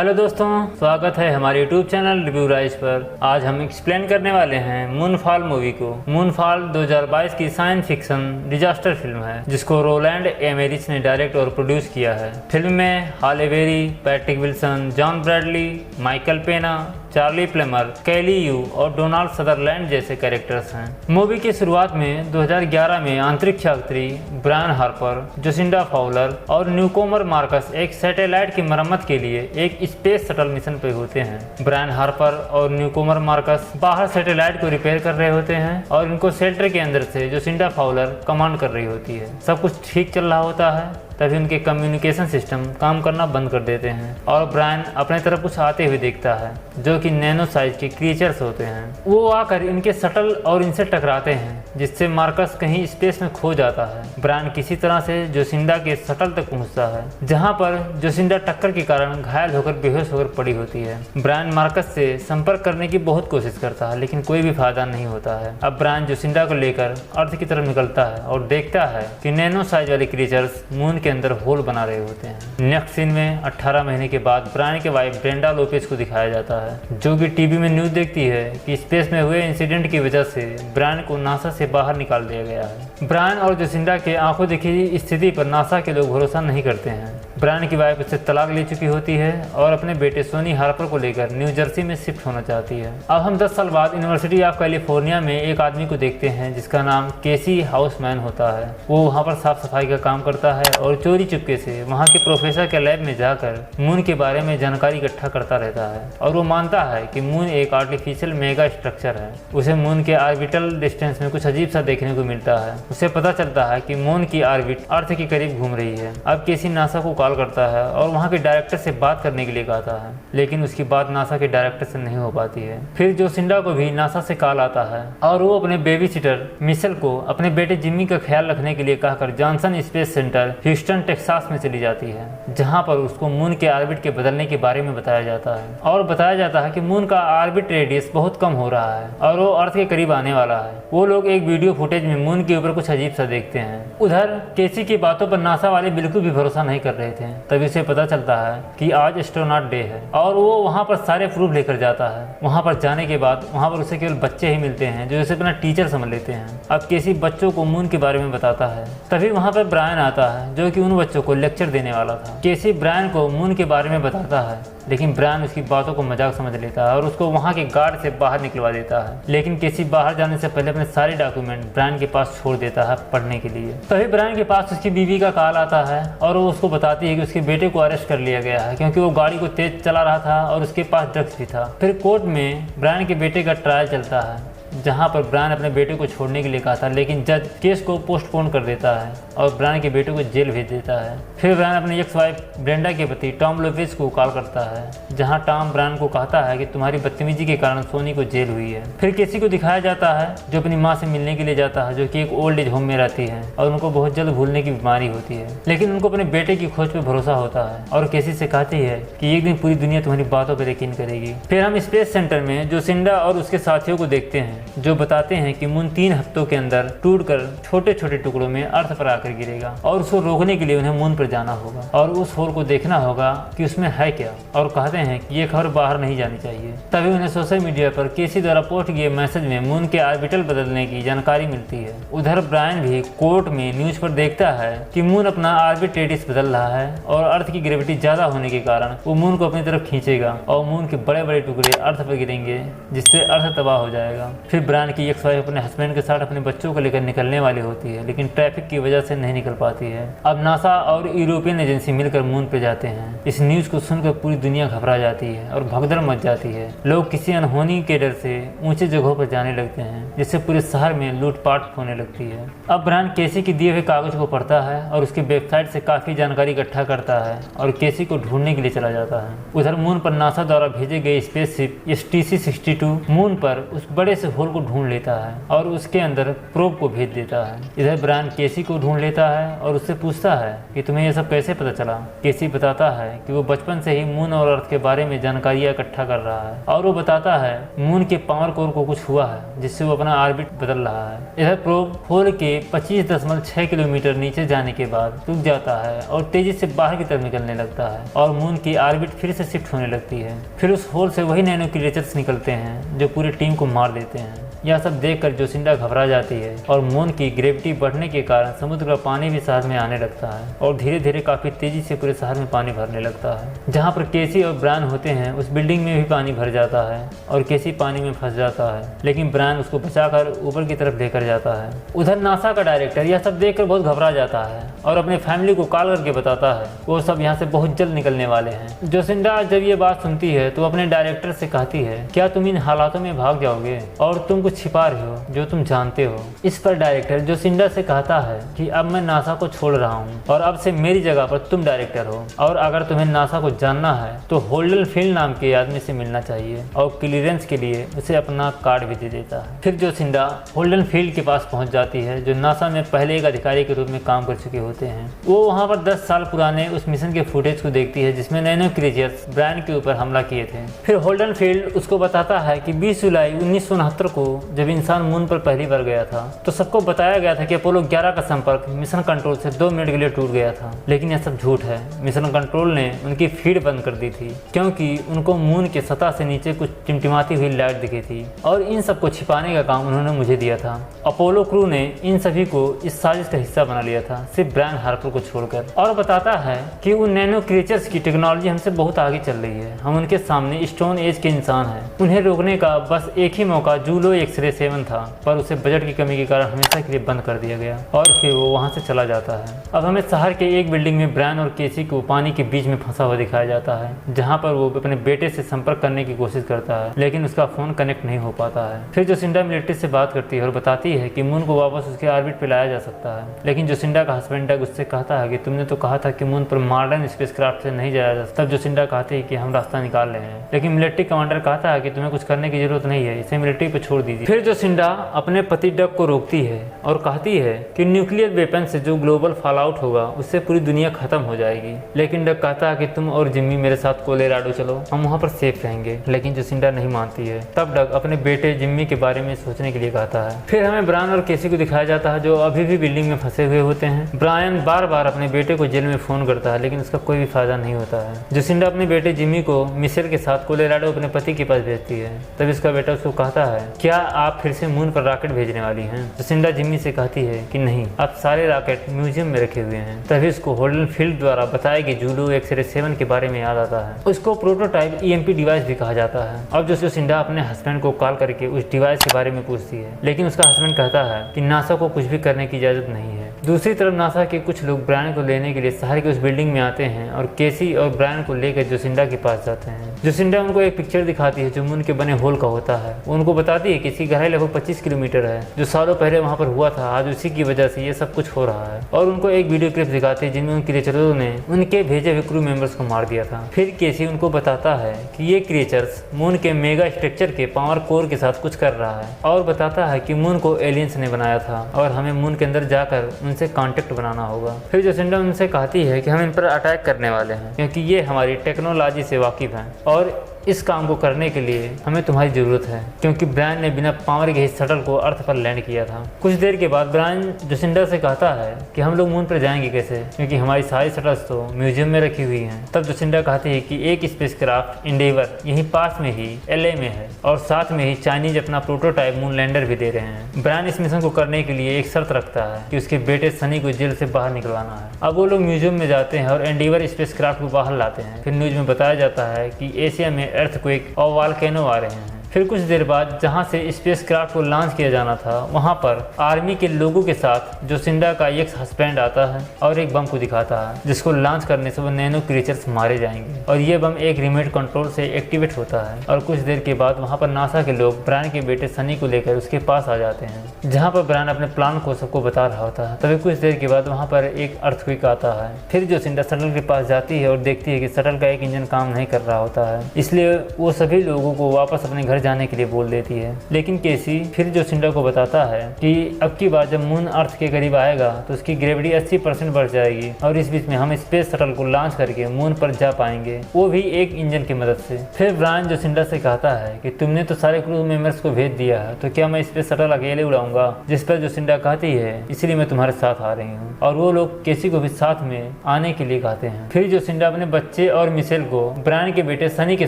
Hello दोस्तों, स्वागत है हमारे यूट्यूब चैनल रिव्यू राइज पर। आज हम एक्सप्लेन करने वाले हैं मूनफॉल मूवी को। मूनफॉल 2022 की साइंस फिक्शन डिजास्टर फिल्म है जिसको रोलैंड एमेरिच ने डायरेक्ट और प्रोड्यूस किया है। फिल्म में Halle Berry, Patrick Wilson, John Bradley, Michael Pena, Charlie Plummer, Kelly Yu और डोनाल्ड सदरलैंड जैसे कैरेक्टर्स हैं। मूवी की शुरुआत में 2011 में अंतरिक्ष यात्री ब्रायन हार्पर, जोसिंडा फाउलर और न्यूकोमर मार्कस एक सैटेलाइट की मरम्मत के लिए एक स्पेस शटल मिशन पे होते हैं। ब्रायन हार्पर और न्यूकोमर मार्कस बाहर सैटेलाइट को रिपेयर कर रहे होते हैं और इनको शेल्टर के अंदर से जोसिंडा फाउलर कमांड कर रही होती है। सब कुछ ठीक चल रहा होता है, तभी उनके कम्युनिकेशन सिस्टम काम करना बंद कर देते हैं और ब्रायन अपने तरफ कुछ आते हुए देखता है जो कि नैनो साइज के क्रीचर्स होते हैं। वो आकर इनके शटल और इनसे टकराते हैं जिससे मार्कस कहीं स्पेस में खो जाता है। ब्रायन किसी तरह से जोसिंडा के शटल तक पहुंचता है जहां पर जोसिंडा टक्कर के कारण घायल होकर बेहोश होकर पड़ी होती है। ब्रायन मार्कस से संपर्क करने की बहुत कोशिश करता है लेकिन कोई भी फायदा नहीं होता है। अब ब्रायन जोसिंडा को लेकर अर्थ की तरफ निकलता है और देखता है कि नैनो साइज वाले क्रीचर्स मून के अंदर होल बना रहे होते हैं। नेक्स्ट सीन में 18 महीने के बाद ब्रायन के वाइफ ब्रेंडा लोपेज को दिखाया जाता है जो कि टीवी में न्यूज देखती है कि स्पेस में हुए इंसिडेंट की वजह से ब्रायन को नासा से बाहर निकाल दिया गया है। ब्रायन और जोसिंडा के आंखों देखी स्थिति पर नासा के लोग भरोसा नहीं करते हैं। ब्रायन की वाइफ उससे तलाक ले चुकी होती है और अपने बेटे सोनी हार्पर को लेकर न्यू जर्सी में शिफ्ट होना चाहती है। अब हम 10 साल बाद यूनिवर्सिटी ऑफ कैलिफोर्निया में एक आदमी को देखते हैं जिसका नाम केसी हाउसमैन होता है। वो वहाँ पर साफ सफाई का काम करता है और चोरी चुपके से वहाँ के प्रोफेसर के लैब में जाकर मून के बारे में जानकारी इकट्ठा करता रहता है और वो मानता है कि मून एक आर्टिफिशियल मेगा स्ट्रक्चर है। उसे मून के ऑर्बिटल डिस्टेंस में कुछ अजीब सा देखने को मिलता है। उसे पता चलता है कि मून की ऑर्बिट अर्थ के करीब घूम रही है। अब केसी नासा को कॉल करता है और वहाँ के डायरेक्टर से बात करने के लिए कहता है लेकिन उसकी बात नासा के डायरेक्टर से नहीं हो पाती है। फिर जोसिंडा को भी नासा से कॉल आता है और वो अपने बेबी सिटर मिशेल को अपने बेटे जिम्मी का ख्याल रखने के लिए कहकर Johnson space centre Houston Texas में चली जाती है जहां पर उसको मून के ऑर्बिट के बदलने के बारे में बताया जाता है और बताया जाता है कि मून का ऑर्बिट रेडियस बहुत कम हो रहा है और वो अर्थ के करीब आने वाला है। वो लोग एक वीडियो फुटेज में मून के ऊपर कुछ अजीब सा देखते हैं। उधर केसी की बातों पर नासा वाले बिल्कुल भी भरोसा नहीं कर रहे थे। तभी उसे पता चलता है कि आज एस्ट्रोनॉट डे है और वो वहाँ पर सारे प्रूफ लेकर जाता है। वहाँ पर जाने के बाद वहाँ पर उसे केवल बच्चे ही मिलते हैं जो उसे अपना टीचर समझ लेते हैं। अब केसी बच्चों को मून के बारे में बताता है। तभी वहाँ पर ब्रायन आता है जो कि उन बच्चों को लेक्चर देने वाला था। केसी ब्रायन को मून के बारे में बताता है लेकिन ब्रायन उसकी बातों को मजाक समझ लेता है और उसको वहाँ के गार्ड से बाहर निकलवा देता है। लेकिन केसी बाहर जाने से पहले अपने सारे डॉक्यूमेंट ब्रायन के पास छोड़ देता है पढ़ने के लिए। तभी ब्रायन के पास उसकी बीवी का कॉल आता है और वो उसको बताती है कि उसके बेटे को अरेस्ट कर लिया गया है क्योंकि वो गाड़ी को तेज चला रहा था और उसके पास ड्रग्स भी था। फिर कोर्ट में ब्रायन के बेटे का ट्रायल चलता है जहां पर ब्रायन अपने बेटे को छोड़ने के लिए कहा था लेकिन जज केस को पोस्टपोन कर देता है और ब्रायन के बेटे को जेल भेज देता है। फिर ब्रायन अपनी एक्स वाइफ ब्रेंडा के पति टॉम लोपेज को कॉल करता है जहां टॉम ब्रायन को कहता है कि तुम्हारी बदतमीजी के कारण सोनी को जेल हुई है। फिर केसी को दिखाया जाता है जो अपनी माँ से मिलने के लिए जाता है जो कि एक ओल्ड एज होम में रहती है और उनको बहुत जल्द भूलने की बीमारी होती है लेकिन उनको अपने बेटे की खोज पर भरोसा होता है और केसी से कहती है कि एक दिन पूरी दुनिया तुम्हारी बातों पर यकीन करेगी। फिर हम स्पेस सेंटर में जोसिंडा और उसके साथियों को देखते हैं जो बताते हैं कि मून 3 हफ्तों के अंदर टूटकर छोटे छोटे टुकड़ों में अर्थ पर आकर गिरेगा और उसको रोकने के लिए उन्हें मून पर जाना होगा और उस होल को देखना होगा कि उसमें है क्या और कहते हैं कि ये खबर बाहर नहीं जानी चाहिए। तभी उन्हें सोशल मीडिया पर केसी द्वारा पोस्ट किए मैसेज में मून के ऑर्बिटल बदलने की जानकारी मिलती है। उधर ब्रायन भी कोर्ट में न्यूज पर देखता है कि मून अपना ऑर्बिट रेडियस बदल रहा है और अर्थ की ग्रेविटी ज्यादा होने के कारण वो मून को अपनी तरफ खींचेगा और मून के बड़े बड़े टुकड़े अर्थ पर गिरेंगे जिससे अर्थ तबाह हो जाएगा। फिर ब्रायन की एक्स वाइफ अपने हस्बैंड के साथ अपने बच्चों को लेकर निकलने वाली होती है लेकिन ट्रैफिक की वजह से नहीं निकल पाती है। अब नासा और यूरोपियन एजेंसी मिलकर मून पे जाते हैं। इस न्यूज को सुनकर पूरी दुनिया घबरा जाती है और भगदड़ मच जाती है। लोग किसी अनहोनी के डर से ऊंचे जगहों पर जाने लगते हैं जिससे पूरे शहर में लूटपाट होने लगती है। अब ब्रायन केसी के दिए हुए कागज को पढ़ता है और उसकी वेबसाइट से काफी जानकारी इकट्ठा करता है और केसी को ढूंढने के लिए चला जाता है। उधर मून पर नासा द्वारा भेजे गए स्पेसशिप STC-62 मून पर उस बड़े से होल को ढूंढ लेता है और उसके अंदर प्रोब को भेज देता है। इधर ब्रायन केसी को ढूंढ लेता है और उससे पूछता है कि तुम्हें यह सब कैसे पता चला। केसी बताता है कि वो बचपन से ही मून और अर्थ के बारे में जानकारियां इकट्ठा कर रहा है और वो बताता है मून के पावर कोर को कुछ हुआ है जिससे वो अपना ऑर्बिट बदल रहा है। इधर प्रोब होल के 25.6 किलोमीटर नीचे जाने के बाद रुक जाता है और तेजी से बाहर की तरफ निकलने लगता है और मून की ऑर्बिट फिर से शिफ्ट होने लगती है। फिर उस होल से वही नैनो क्रिएचर्स निकलते हैं जो पूरी टीम को मार देते हैं। यह सब देखकर जोसिंडा घबरा जाती है और मून की ग्रेविटी बढ़ने के कारण समुद्र का पानी भी शहर में आने लगता है और धीरे धीरे काफी तेजी से पूरे शहर में पानी भरने लगता है। जहाँ पर केसी और ब्रायन होते हैं उस बिल्डिंग में भी पानी भर जाता है और केसी पानी में फंस जाता है, लेकिन ब्रायन उसको बचाकर ऊपर की तरफ लेकर जाता है। उधर नासा का डायरेक्टर यह सब देखकर बहुत घबरा जाता है और अपने फैमिली को कॉल करके बताता है वो सब यहाँ से बहुत जल्द निकलने वाले हैं। जोसिंडा जब ये बात सुनती है तो अपने डायरेक्टर से कहती है, क्या तुम इन हालातों में भाग जाओगे और तुम कुछ छिपा रहे हो जो तुम जानते हो। इस पर डायरेक्टर जोसिंडा से कहता है कि अब मैं नासा को छोड़ रहा हूँ और अब से मेरी जगह पर तुम डायरेक्टर हो और अगर तुम्हें नासा को जानना है तो होल्डन फील्ड नाम के आदमी से मिलना चाहिए और क्लियरेंस के लिए उसे अपना कार्ड भी दे देता है। फिर जोसिंडा होल्डन फील्ड के पास पहुंच जाती है जो नासा में पहले एक अधिकारी के रूप में काम कर चुके होते हैं। वो वहाँ पर 10 साल पुराने उस मिशन के फुटेज को देखती है जिसमें नैनो क्रिएचर्स ब्रायन के ऊपर हमला किए थे। फिर होल्डन फील्ड उसको बताता है कि 20 जुलाई 1969 को जब इंसान मून पर पहली बार गया था तो सबको बताया गया था कि अपोलो 11 का संपर्क मिशन कंट्रोल से 2 मिनट के लिए टूट गया था, लेकिन यह सब झूठ है। मिशन कंट्रोल ने उनकी फीड बंद कर दी थी क्योंकि उनको मून के सतह से नीचे कुछ टिमटिमाती हुई लाइट दिखी थी और इन सबको छिपाने का काम उन्होंने मुझे दिया था। अपोलो क्रू ने इन सभी को इस साजिश का हिस्सा बना लिया था, सिर्फ ब्रायन हार्पर को छोड़कर। और बताता है कि उन नैनो क्रिएचर्स की टेक्नोलॉजी हमसे बहुत आगे चल रही है, हम उनके सामने स्टोन एज के इंसान हैं। उन्हें रोकने का बस एक ही मौका जूलो एक्स-रे 7 था, पर उसे बजट की कमी के कारण हमेशा के लिए बंद कर दिया गया और फिर वो वहाँ से चला जाता है। अब हमें शहर के एक बिल्डिंग में ब्रायन और केसी को पानी के बीच में फंसा हुआ दिखाया जाता है, जहाँ पर वो अपने बेटे से संपर्क करने की कोशिश करता है लेकिन उसका फोन कनेक्ट नहीं हो पाता है। फिर जोसिंडा मिलिट्री से बात करती है और बताती है कि मून को वापस उसके ऑर्बिट पे लाया जा सकता है, लेकिन जोसिंडा का हस्बैंड डग उससे कहता है कि तुमने तो कहा था कि मून पर मॉडर्न स्पेसक्राफ्ट से नहीं जाया जा सकता। तब जोसिंडा कहती है कि हम रास्ता निकाल रहे हैं, लेकिन मिलिट्री कमांडर कहता है कि तुम्हें कुछ करने की जरूरत नहीं है, इसे मिलिट्री पे छोड़ दीजिए। फिर जोसिंडा अपने पति डग को रोकती है और कहती है कि न्यूक्लियर वेपन से जो ग्लोबल फॉल आउट होगा उससे पूरी दुनिया खत्म हो जाएगी, लेकिन डग कहता है कि तुम और जिम्मी मेरे साथ कोलोराडो चलो, हम वहाँ पर सेफ रहेंगे, लेकिन जोसिंडा नहीं मानती है। तब डग अपने बेटे जिम्मी के बारे में सोचने के लिए कहता है। फिर हमें ब्रायन और केसी को दिखाया जाता है जो अभी भी बिल्डिंग में फंसे हुए होते हैं। ब्रायन बार बार अपने बेटे को जेल में फोन करता है लेकिन उसका कोई भी फायदा नहीं होता है। जोसिंडा अपने बेटे जिम्मी को मिशेल के साथ कोलोराडो अपने पति के पास भेजती है। तब इसका बेटा उसको कहता है, क्या आप फिर से मून पर रॉकेट भेजने वाली हैं? जोसिंडा जिम्मी से कहती है कि नहीं, अब सारे रॉकेट म्यूजियम में रखे हुए हैं। तभी उसको होल्डन फील्ड द्वारा बताए गए जूलो एक्स-रे 7 के बारे में याद आता है। उसको प्रोटोटाइप EMP डिवाइस भी कहा जाता है। अब जोसिंडा अपने हस्बैंड को कॉल करके उस डिवाइस के बारे में पूछती है, लेकिन उसका हस्बैंड कहता है कि नासा को कुछ भी करने की इजाजत नहीं है। दूसरी तरफ नासा के कुछ लोग ब्रायन को लेने के लिए शहर की उस बिल्डिंग में आते हैं और केसी और ब्रायन को लेकर जोसिंडा के पास जाते हैं। जोसिंडा उनको एक पिक्चर दिखाती है जो मून के बने होल का होता है। वो उनको बताती है कि इसकी गहराई लगभग 25 किलोमीटर है, जो सालों पहले वहाँ पर हुआ था, आज उसी की वजह से ये सब कुछ हो रहा है। और उनको एक वीडियो क्लिप दिखाती है जिनमें उन क्रिएचरों ने उनके भेजे हुए क्रू मेंबर्स को मार दिया था। फिर केसी उनको बताता है कि ये क्रिएचर्स मून के मेगा स्ट्रक्चर के पावर कोर के साथ कुछ कर रहा है और बताता है कि मून को एलियंस ने बनाया था और हमें मून के अंदर जाकर उनसे कांटेक्ट बनाना होगा। फिर जोसिंडा उनसे कहती है कि हम इन पर अटैक करने वाले हैं क्योंकि ये हमारी टेक्नोलॉजी से वाकिफ हैं और इस काम को करने के लिए हमें तुम्हारी जरूरत है, क्योंकि ब्रायन ने बिना पावर के शटल को अर्थ पर लैंड किया था। कुछ देर के बाद ब्रायन जोसिंडा से कहता है कि हम लोग मून पर जाएंगे कैसे, क्योंकि हमारी सारी शटल्स तो म्यूजियम में रखी हुई हैं। तब जोसिंडा कहती है कि एक स्पेसक्राफ्ट एंडेवर यहीं पास में ही LA में है और साथ में ही चाइनीज अपना प्रोटोटाइप मून लैंडर भी दे रहे हैं। ब्रायन इस मिशन को करने के लिए एक शर्त रखता है कि उसके बेटे सनी को जेल से बाहर निकलवाना है। अब वो लोग म्यूजियम में जाते हैं और एंडेवर स्पेसक्राफ्ट को बाहर लाते हैं। फिर न्यूज में बताया जाता है कि एशिया में अर्थक्वेक और वॉल्केनो आ रहे हैं। फिर कुछ देर बाद जहां से स्पेसक्राफ्ट को लॉन्च किया जाना था वहां पर आर्मी के लोगों के साथ जोसिंडा का एक्स हस्बैंड आता है और एक बम को दिखाता है जिसको लॉन्च करने से वो नैनो क्रिएचर्स मारे जाएंगे और ये बम एक रिमोट कंट्रोल से एक्टिवेट होता है। और कुछ देर के बाद वहां पर नासा के लोग ब्रायन के बेटे सनी को लेकर उसके पास आ जाते हैं, जहाँ पर ब्रायन अपने प्लान को सबको बता रहा होता है। तभी कुछ देर के बाद वहाँ पर एक अर्थक्वेक आता है। फिर जोसिंडा शटल के पास जाती है और देखती है कि शटल का एक इंजन काम नहीं कर रहा होता है, इसलिए वो सभी लोगों को वापस अपने घर जाने के लिए बोल देती है। लेकिन केसी फिर जोसिंडा को बताता है कि अब की बार जब मून अर्थ के करीब आएगा तो उसकी ग्रेविटी 80% बढ़ जाएगी और इस बीच में हम स्पेस शटल को लॉन्च करके मून पर जा पाएंगे, वो भी एक इंजन की मदद से। फिर ब्रायन जोसिंडा से कहता है कि तुमने तो सारे क्रू मेंबर्स को भेज दिया है, तो क्या मैं स्पेस शटल अकेले उड़ाऊंगा? जिस पर जोसिंडा कहती है इसलिए मैं तुम्हारे साथ आ रही हूँ, और वो लोग केसी को भी साथ में आने के लिए कहते हैं। फिर जोसिंडा अपने बच्चे और मिशेल को ब्रायन के बेटे सनी के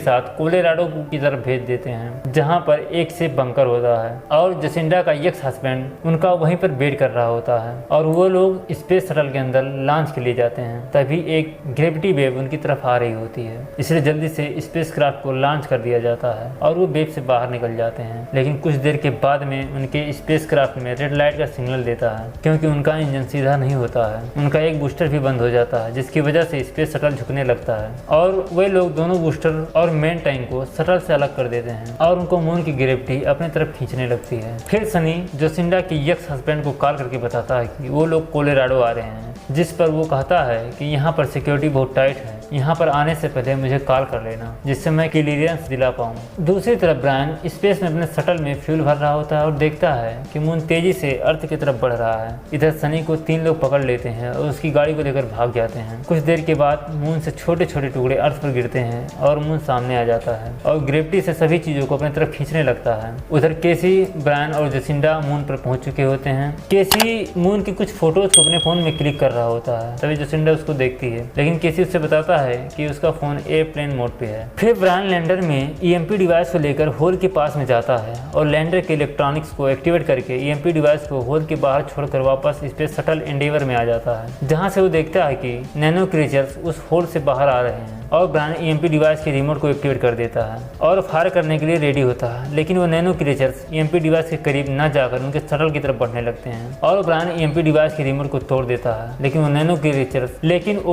साथ कोलोराडो की तरफ भेज देते हैं, जहाँ पर एक सेफ बंकर होता है और जोसिंडा का एक्स हस्बैंड उनका वहीं पर वेट कर रहा होता है और वो लोग स्पेस शटल के अंदर लॉन्च के लिए जाते हैं। तभी एक ग्रेविटी वेव उनकी तरफ आ रही होती है, इसलिए जल्दी से स्पेस क्राफ्ट को लॉन्च कर दिया जाता है और वो वेव से बाहर निकल जाते हैं। लेकिन कुछ देर के बाद में उनके स्पेस क्राफ्ट में रेड लाइट का सिग्नल देता है, क्योंकि उनका इंजन सीधा नहीं होता है। उनका एक बूस्टर भी बंद हो जाता है, जिसकी वजह से स्पेस शटल झुकने लगता है और वे लोग दोनों बूस्टर और मेन टैंक को शटल से अलग कर देते हैं और उनको मून की ग्रेविटी अपनी तरफ खींचने लगती है। फिर सनी जोसिंडा की एक्स हस्बैंड को कॉल करके बताता है कि वो लोग कोलोराडो आ रहे हैं, जिस पर वो कहता है कि यहाँ पर सिक्योरिटी बहुत टाइट है, यहाँ पर आने से पहले मुझे कॉल कर लेना, जिससे मैं क्लियरेंस दिला पाऊँ। दूसरी तरफ ब्रायन स्पेस में अपने शटल में फ्यूल भर रहा होता है और देखता है कि मून तेजी से अर्थ की तरफ बढ़ रहा है। इधर सनी को 3 लोग पकड़ लेते हैं और उसकी गाड़ी को लेकर भाग जाते हैं। कुछ देर के बाद मून से छोटे छोटे टुकड़े अर्थ पर गिरते हैं और मून सामने आ जाता है और ग्रेविटी से सभी चीजों को अपनी तरफ खींचने लगता है। उधर केसी, ब्रायन और जोसिंडा मून पर पहुंच चुके होते हैं। केसी मून की कुछ फोटोज को अपने फोन में क्लिक कर रहा होता है, तभी जोसिंडा उसको देखती है, लेकिन केसी उससे बताता है कि उसका फोन एयरप्लेन मोड पे है। फिर ब्रायन लैंडर में ईएमपी डिवाइस को लेकर होल के पास में जाता है और लैंडर के इलेक्ट्रॉनिक्स को एक्टिवेट करके ईएमपी डिवाइस को होल के बाहर छोड़कर वापस स्पेस शटल एंडेवर में आ जाता है, जहां से वो देखता है कि नैनो क्रीचर्स उस होल से बाहर आ रहे हैं और ब्रायन ईएमपी डिवाइस के रिमोट को एक्टिवेट कर देता है और फायर करने के लिए रेडी होता है। लेकिन वो नैनो क्रीचर्स ईएमपी डिवाइस के करीब न जाकर उनके शटल की तरफ बढ़ने लगते हैं और ब्रायन ईएमपी डिवाइस के रिमोट को तोड़ देता है। लेकिन वो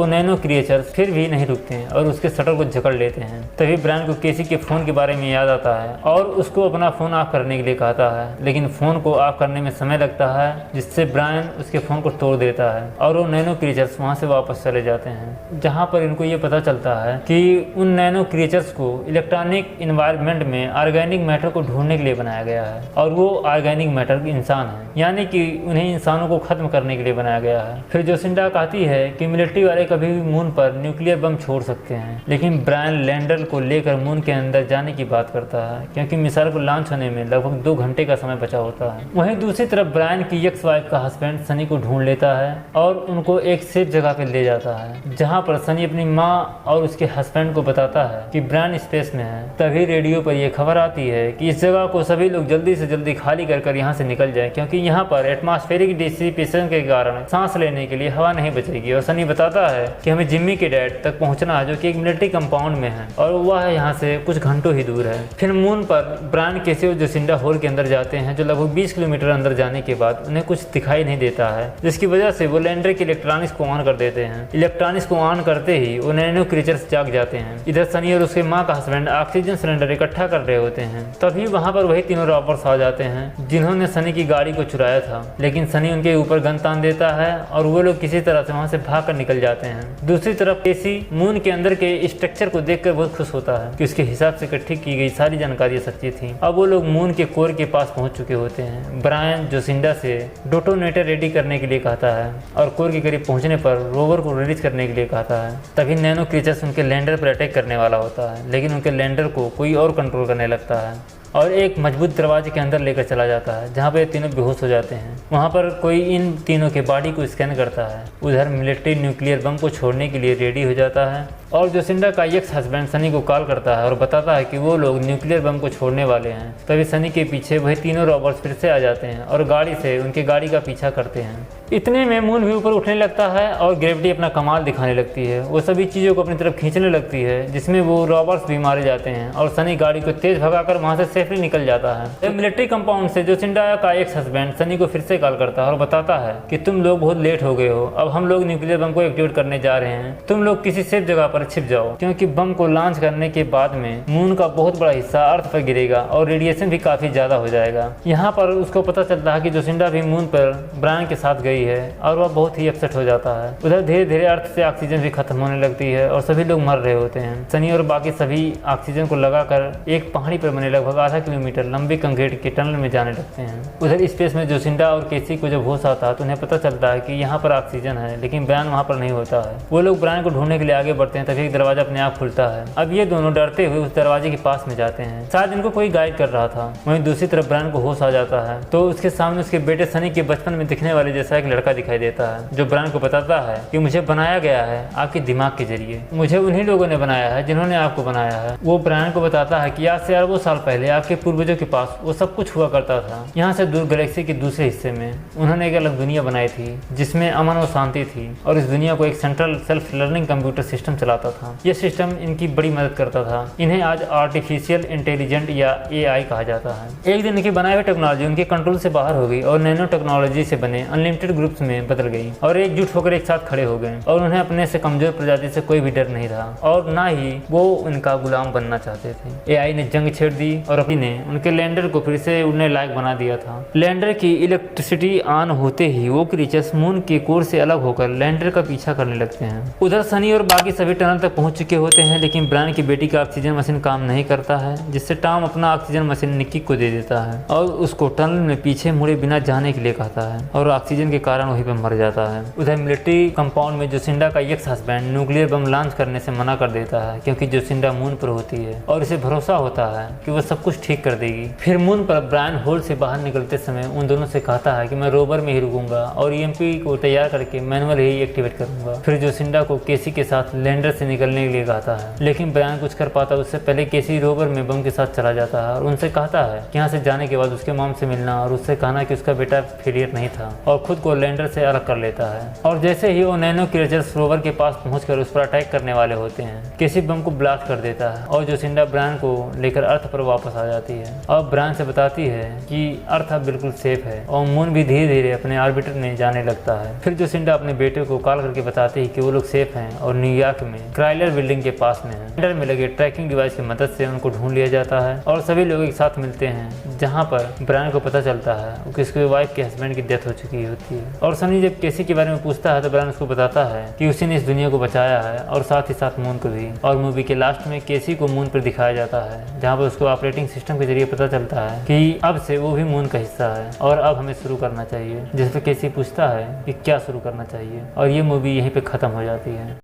नैनो क्रिएचर्स फिर भी नहीं रुकते हैं और उसके शटल को जकड़ लेते हैं। तभी ब्रायन को केसी के फोन के बारे में याद आता है और उसको अपना फोन ऑफ करने के लिए कहता है, लेकिन फोन को ऑफ करने में समय लगता है, जिससे ब्रायन उसके फोन को तोड़ देता है और वो नैनो क्रिएचर्स वहाँ से वापस चले जाते हैं, जहाँ पर इनको ये पता चलता है कि उन नैनो क्रिएचर्स को इलेक्ट्रॉनिक इन्वायरमेंट में ऑर्गेनिक मैटर को ढूंढने के लिए बनाया गया है और वो ऑर्गेनिक मैटर इंसान है, यानी कि उन्हें इंसानों को खत्म करने के लिए बनाया गया है। फिर जोसिंडा कहती है कि मिलिट्री वाले कभी भी मून पर न्यूक्लियर बम छोड़ सकते हैं, लेकिन ब्रायन लैंडर को लेकर मून के अंदर जाने की बात करता है, क्योंकि मिसाइल को लॉन्च होने में लगभग 2 घंटे का समय बचा होता है। वहीं दूसरी तरफ ब्रायन की एक्स वाइफ का हस्बैंड सनी को ढूंढ लेता है और उनको एक सेफ जगह पर ले जाता है, जहाँ पर सनी अपनी माँ और उसके हस्बैंड को बताता है कि ब्रायन स्पेस में है। तभी रेडियो पर यह खबर आती है कि इस जगह को सभी लोग जल्दी से जल्दी खाली कर यहाँ से निकल जाएं, क्योंकि यहाँ पर एटमॉस्फेरिक डिसिपेशन के कारण सांस लेने के लिए हवा नहीं बचेगी। और सनी बताता है कि हमें जिम्मी के डैड तक पहुँचना है, जो कि एक मिलिट्री कंपाउंड में है और वह यहाँ से कुछ घंटों ही दूर है। फिर मून पर ब्रायन, केसी और जोसिंडा होल के अंदर जाते हैं, जो लगभग 20 किलोमीटर अंदर जाने के बाद उन्हें कुछ दिखाई नहीं देता है, जिसकी वजह से वो लैंडर के इलेक्ट्रॉनिक्स को ऑन कर देते हैं। इलेक्ट्रॉनिक्स को ऑन करते ही वो नैनो क्रीचर्स जाग जाते हैं। इधर सनी और उसके माँ का हस्बैंड ऑक्सीजन सिलेंडर इकट्ठा कर रहे होते हैं। तभी वहाँ पर वही तीनों रॉबर्स आ जाते हैं जिन्होंने सनी की गाड़ी को चुराया था, लेकिन सनी उनके ऊपर गन तान देता है और वो लोग किसी तरह से वहाँ से भाग कर निकल जाते हैं। दूसरी तरफ केसी मून के अंदर के स्ट्रक्चर को देखकर बहुत खुश होता है कि उसके हिसाब से इकट्ठी की गई सारी जानकारियाँ सच्ची थी। अब वो लोग मून के कोर के पास पहुँच चुके होते हैं। ब्रायन जोसिंडा से डेटोनेटर रेडी करने के लिए कहता है और कोर के करीब पहुँचने पर रोवर को रिलीज करने के लिए कहता है। तभी नैनो क्रीचर्स उनके लैंडर पर अटैक करने वाला होता है, लेकिन उनके लैंडर को कोई और कंट्रोल करने लगता है और एक मजबूत दरवाजे के अंदर लेकर चला जाता है, जहाँ पे तीनों बेहोश हो जाते हैं। वहाँ पर कोई इन तीनों के बॉडी को स्कैन करता है। उधर मिलिट्री न्यूक्लियर बम को छोड़ने के लिए रेडी हो जाता है और जोसिंडा का एक्स हस्बैंड सनी को कॉल करता है और बताता है कि वो लोग न्यूक्लियर बम को छोड़ने वाले हैं। तभी सनी के पीछे वही तीनों रॉबर्स फिर से आ जाते हैं और गाड़ी से उनकी गाड़ी का पीछा करते हैं। इतने में मून भी ऊपर उठने लगता है और ग्रेविटी अपना कमाल दिखाने लगती है। वो सभी चीज़ों को अपनी तरफ खींचने लगती है, जिसमें वो रॉबर्स भी मारे जाते हैं और सनी गाड़ी को तेज भगाकर वहाँ से सेफली निकल जाता है। मिलिट्री कंपाउंड से जोसिंडा का एक्स हस्बैंड सनी को फिर से कॉल करता है और बताता है कि तुम लोग बहुत लेट हो गए हो, अब हम लोग न्यूक्लियर बम को एक्टिवेट करने जा रहे हैं, तुम लोग किसी सेफ जगह पर छिप जाओ, क्योंकि बम को लॉन्च करने के बाद में मून का बहुत बड़ा हिस्सा अर्थ पर गिरेगा और रेडिएशन भी काफी ज्यादा हो जाएगा। यहाँ पर उसको पता चलता है कि जोसिंडा भी मून पर ब्रायन के साथ गई है और वह बहुत ही अपसेट हो जाता है। उधर धीरे धीरे अर्थ से ऑक्सीजन भी खत्म होने लगती है और सभी लोग मर रहे होते हैं। सनी और बाकी सभी ऑक्सीजन को लगाकर एक पहाड़ी पर बने लगभग आधा किलोमीटर लंबे कंक्रीट के टनल में जाने लगते हैं। उधर स्पेस में जोसिंडा और केसी को जब होश आता है तो उन्हें पता चलता है कि यहाँ पर ऑक्सीजन है, लेकिन ब्रायन वहाँ पर नहीं होता है। वो लोग ब्रायन को ढूंढने के लिए आगे बढ़ते हैं, तभी एक दरवाजा अपने आप खुलता है। अब ये दोनों डरते हुए उस दरवाजे के पास में जाते हैं, शायद इनको कोई गाइड कर रहा था। वहीं दूसरी तरफ ब्रायन को होश आ जाता है तो उसके सामने उसके बेटे सनी के बचपन में दिखने वाले जैसा एक लड़का दिखाई देता है, जो ब्रायन को बताता है कि मुझे बनाया गया है आपके दिमाग के जरिए, मुझे उन्हीं लोगों ने बनाया है जिन्होंने आपको बनाया है। वो ब्रायन को बताता है कि आज से अरबों साल पहले आपके पूर्वजों के पास वो सब कुछ हुआ करता था। यहाँ से दूर गैलेक्सी के दूसरे हिस्से में उन्होंने एक अलग दुनिया बनाई थी जिसमें अमन और शांति थी, और इस दुनिया को एक central self learning computer system चलाता था। यह सिस्टम इनकी बड़ी मदद करता था। इन्हें आज आर्टिफिशियल इंटेलिजेंट या AI कहा जाता है। एक दिन इनकी बनाई हुई टेक्नोलॉजी उनके कंट्रोल से बाहर हो गई और नैनो टेक्नोलॉजी से बने अनलिमिटेड ग्रुप्स में बदल गई और एकजुट होकर एक साथ खड़े हो गए, और उन्हें अपने से कमजोर प्रजाति से कोई भी डर नहीं था और ना ही वो उनका गुलाम बनना चाहते थे। AI ने जंग छेड़ दी और अपनी ने उनके लैंडर को फिर से उड़ने लायक बना दिया था। लैंडर की इलेक्ट्रिसिटी ऑन होते ही वो क्रीचर्स मून के कोर से अलग होकर लैंडर का पीछा करने लगते हैं। उधर सनी और बाकी सभी टनल तक पहुंच चुके होते हैं, लेकिन ब्रायन की बेटी का ऑक्सीजन मशीन काम नहीं करता है, जिससे टॉम अपना ऑक्सीजन मशीन निक्की को दे देता है और उसको टनल में पीछे मुड़े बिना जाने के लिए कहता है, और ऑक्सीजन के कारण वहीं पर मर जाता है। उधर मिलिट्री कंपाउंड में जोसिंडा का ex husband nuclear bomb launch करने से मना कर देता है, क्योंकि जोसिंडा मून पर होती है और इसे भरोसा होता है कि वो सब कुछ ठीक कर देगी। फिर मून पर ब्रायन होल्ड से बाहर निकलते समय उन दोनों से कहता है कि मैं रोवर में ही रुकूंगा और EMP को तैयार करके मैनुअल ही एक्टिवेट करूंगा। फिर जोसिंडा को केसी के साथ लैंडर से निकलने के लिए कहता है, लेकिन ब्रायन कुछ कर पाता उससे पहले केसी रोवर में बम के साथ चला जाता है और उनसे कहता है कि यहाँ से जाने के बाद उसके मॉम से मिलना और उससे कहना कि उसका बेटा फेलियर नहीं था, और खुद को लैंडर से अलग कर लेता है। और जैसे ही वो नैनो क्रिएचर्स रोवर के पास पहुंचकर उस पर अटैक करने वाले होते हैं, केसी बम को ब्लास्ट कर देता है और जोसिंडा ब्रायन को लेकर अर्थ पर वापस आ जाती है और ब्रायन से बताती है कि अर्थ अब बिल्कुल सेफ है और मून भी धीरे धीरे अपने ऑर्बिटर में जाने लगता है। फिर जोसिंडा अपने बेटे को कॉल करके बताती है कि वो लोग सेफ हैं और न्यूयॉर्क में क्राइलर बिल्डिंग के पास में है। लैंडर में लगे ट्रैकिंग डिवाइस की मदद से उनको ढूंढ लिया जाता है और सभी लोग एक साथ मिलते हैं, जहाँ पर ब्रायन को पता चलता है कि उसकी वाइफ के हस्बैंड की डेथ हो चुकी होती है। और सनी जब केसी के बारे में पूछता है तो ब्रायन उसको बताता है कि उसी ने इस दुनिया को बचाया है और साथ ही साथ मून को भी। और मूवी के लास्ट में केसी को मून पर दिखाया जाता है, जहाँ पर उसको ऑपरेटिंग सिस्टम के जरिए पता चलता है कि अब से वो भी मून का हिस्सा है और अब हमें शुरू करना चाहिए। जिस पर केसी पूछता है कि क्या शुरू करना चाहिए, और ये मूवी यहीं पे खत्म हो जाती है।